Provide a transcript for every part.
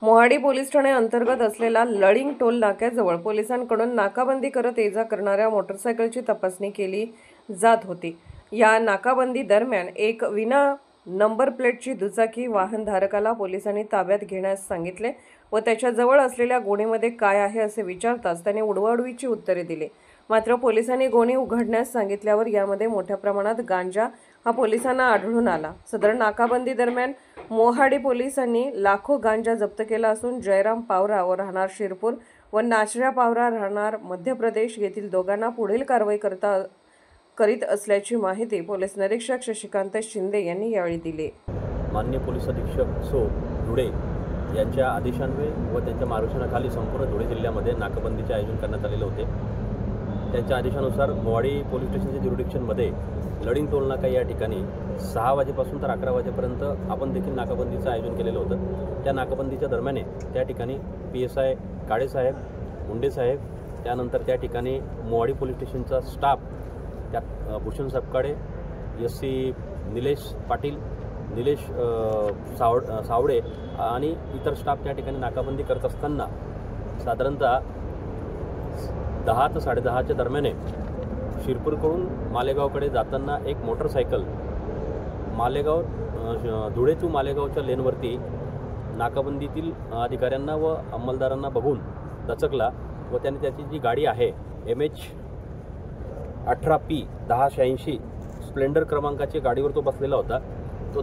Mohadi police Thane अंतर्गत असलेल्या Laling toll नाक्याजवळ पोलिसांकडून नाकाबंदी करत ये-जा करणाऱ्या मोटरसायकलची तपासणी केली जात होती। या नाकाबंदी दरम्यान एक विना नंबर प्लेटची दुचाकी वाहनधारकाला पोलिसांनी ताब्यात घेण्यास सांगितले व त्याच्या जवळ असलेल्या गोणीमध्ये काय आहे असे विचारताच त्याने उडवाउडवीची उत्तरे दिली। मात्र पोलिसांनी गोणी उघडण्यास सांगितल्यावर यामध्ये मोठ्या प्रमाणात गांजा हा पोलिसांना आढळून आला। सदर नाकाबंदी दरम्यान मोहाडी पोलिसांनी लाखो गांजा जप्त केला असून जयराम पावरा व राहणार शिरपूर व नाचऱ्या पावरा राहणार मध्य प्रदेश येथील दोघांना पुढील कारवाई करीत असल्याची माहिती पोलीस निरीक्षक शशिकांत शिंदे यांनी यावेळी दिली। माननीय पोलीस अधीक्षक सो धुळे यांच्या आदेशान्वये व त्यांच्या मार्गदर्शनाखाली संपूर्ण धुळे जिल्ह्यामध्ये नाकाबंदीचे आयोजन करण्यात आलेले होते। त्यांच्या आदेशानुसार मोहाडी पोलीस स्टेशनच्या ज्युरिडिक्शनमध्ये लळिंग टोल नाका या ठिकाणी 6 वाजेपासून तर 11 वाजेपर्यंत आपण देखील नाकाबंदीचं आयोजन केलेलं होतं। त्या नाकाबंदीच्या दरम्यान त्या ठिकाणी PSI काळेसाहेब, मुंडेसाहेब, त्यानंतर त्या ठिकाणी मोहाडी पोलीस स्टेशनचा स्टाफ, त्यात भूषण सपकाळे, SC निलेश पाटील, निलेश सावडे आणि इतर स्टाफ त्या ठिकाणी नाकाबंदी करत असताना साधारणतः 10 ते 10:30च्या दरम्यान शिरपूरकडून मालेगावकडे जाताना एक मोटरसायकल मालेगाव धुळे टू मालेगावच्या लेनवरती नाकाबंदीतील अधिकाऱ्यांना व अंमलदारांना बघून दचकला व त्याने त्याची जी गाडी आहे MH 18P 1086 स्प्लेंडर क्रमांकाची गाडीवर तो बसलेला होता। तो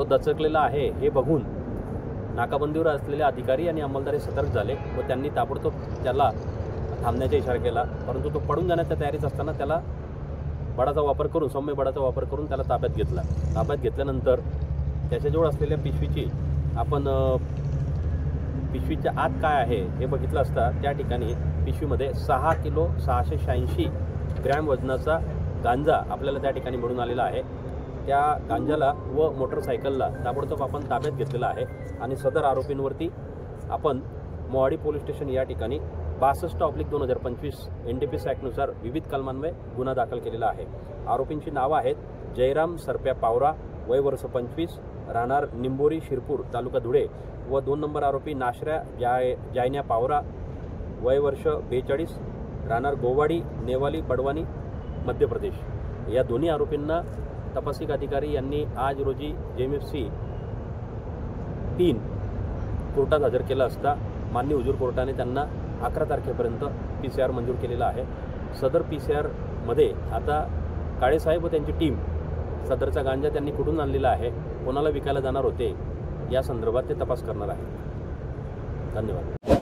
दचकलेला आहे हे बघून नाकाबंदीवर असलेले अधिकारी आणि अंमलदार सतर्क झाले व त्यांनी ताबडतोब त्याला थांबण्याचा इशारा केला, परंतु तो पडून जाण्याच्या तयारीत असताना त्याला सौम्य बळाचा वापर करून त्याला ताब्यात घेतला। ताब्यात घेतल्यानंतर त्याच्याजवळ असलेल्या पिशवीची आपण पिशवीच्या आत काय आहे हे बघितलं असता त्या ठिकाणी पिशवीमध्ये 6 किलो 686 ग्रॅम वजनाचा गांजा आपल्याला त्या ठिकाणी मिळून आलेला आहे। त्या गांजाला व मोटरसायकलला ताबडतोब आपण ताब्यात घेतलेला आहे आणि सदर आरोपींवरती आपण मोहाडी पोलीस स्टेशन या ठिकाणी 62/2025 NDPS ॲक्टनुसार विविध कलमांन्वये गुन्हा दाखल केलेला आहे। आरोपींची नावं आहेत जयराम सरप्या पावरा, वय वर्ष 25, राहणार निंबोरी शिरपूर तालुका धुळे, व 2 नंबर आरोपी नाचऱ्या जायन्या पावरा, वय वर्ष 42, राहणार गोवाडी नेवाली बडवानी मध्य प्रदेश। या दोन्ही आरोपींना तपासिक अधिकारी यांनी आज रोजी JMFC 3 कोर्टात हजर केला असता मान्य हुजूर कोर्टाने त्यांना 11 तारखेपर्यंत PCR मंजूर केलेला आहे। सदर PCR मध्ये आता काळेसाहेब व त्यांची टीम सदरचा गांजा त्यांनी कुठून आणलेला आहे, कोणाला विकायला जाणार होते या संदर्भात ते तपास करणार आहे। धन्यवाद।